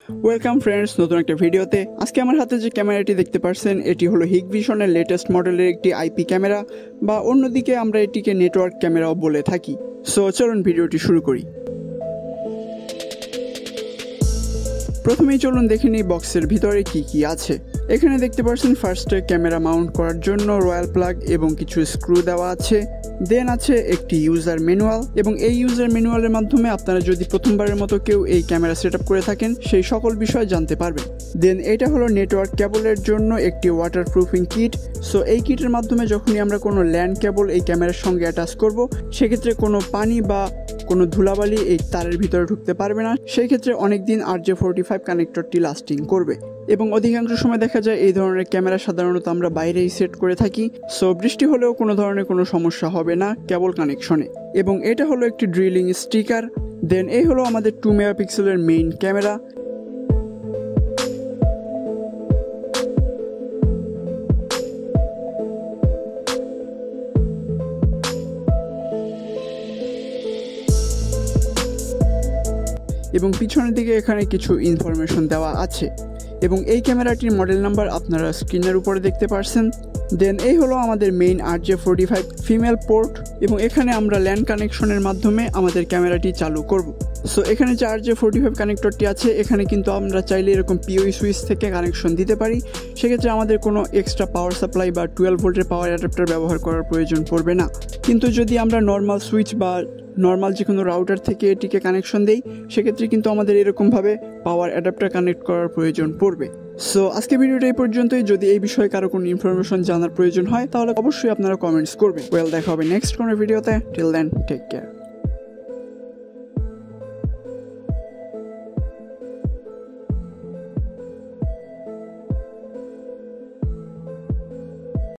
Welcome friends, নতুন একটা ভিডিওতে। আজকে আমার হাতে যে ক্যামেরাটি দেখতে পাচ্ছেন এটি হলো হিকভিশনের লেটেস্ট মডেলের একটি আইপি ক্যামেরা, বা অন্যদিকে আমরা এটিকে নেটওয়ার্ক ক্যামেরাও বলে থাকি। সো চলুন ভিডিওটি শুরু করি। প্রথমেই চলুন দেখে নিই বক্সের ভিতরে কি কি আছে। এখানে দেখতে পাচ্ছেন ফার্স্টে ক্যামেরা মাউন্ট করার জন্য রয়্যাল প্লাগ এবং কিছু স্ক্রু দেওয়া আছে। দেন আছে একটি ইউজার ম্যানুয়াল, এবং এই ইউজার ম্যানুয়ালের মাধ্যমে আপনারা যদি প্রথমবারের মতো কেউ এই ক্যামেরা সেট করে থাকেন সেই সকল বিষয় জানতে পারবেন। দেন এটা হলো নেটওয়ার্ক কেবলের জন্য একটি ওয়াটার প্রুফিং কিট। সো এই কিটের মাধ্যমে যখনই আমরা কোনো ল্যান্ড কেবল এই ক্যামেরার সঙ্গে অ্যাটাচ করব, সেক্ষেত্রে কোনো পানি বা কোনো ধুলাবালি এই তারের ভিতরে ঢুকতে পারবে না। সেই ক্ষেত্রে অনেকদিন RJ45 কানেক্টরটি লাস্টিং করবে, এবং অধিকাংশ সময় দেখা যায় এই ধরনের ক্যামেরা সাধারণত আমরা বাইরেই সেট করে থাকি। সো বৃষ্টি হলেও কোনো ধরনের কোনো সমস্যা হবে না কেবল কানেকশনে। এবং এটা হলো একটি ড্রিলিং স্টিকার। দেন এই হলো আমাদের 2 মেগাপিক্সেলের মেইন ক্যামেরা। এবং পিছনের দিকে এখানে কিছু ইনফরমেশন দেওয়া আছে, এবং এই ক্যামেরাটির মডেল নাম্বার আপনারা স্ক্রিনের উপরে দেখতে পাচ্ছেন। দেন এই হলো আমাদের মেইন RJ45 ফিমেল পোর্ট, এবং এখানে আমরা ল্যান্ড কানেকশনের মাধ্যমে আমাদের ক্যামেরাটি চালু করব। সো এখানে যে RJ45 কানেক্টরটি আছে, এখানে কিন্তু আমরা চাইলে এরকম POE সুইচ থেকে কানেকশন দিতে পারি। সেক্ষেত্রে আমাদের কোনো এক্সট্রা পাওয়ার সাপ্লাই বা 12 ভোল্টের পাওয়ার অ্যাডাপ্টার ব্যবহার করার প্রয়োজন পড়বে না। কিন্তু যদি আমরা নর্মাল সুইচ বা নর্মাল যে কোনো রাউটার থেকে এটিকে কানেকশন দেই, সেক্ষেত্রে কিন্তু আমাদের এরকমভাবে পাওয়ার অ্যাডাপ্টার কানেক্ট করার প্রয়োজন পড়বে। সো আজকে ভিডিওটা এই পর্যন্তই। যদি এই বিষয়ে কারো কোনো ইনফরমেশন জানার প্রয়োজন হয় তাহলে অবশ্যই আপনারা কমেন্টস করবেন। দেখা হবে নেক্সট কোনো ভিডিওতে। Till then take care.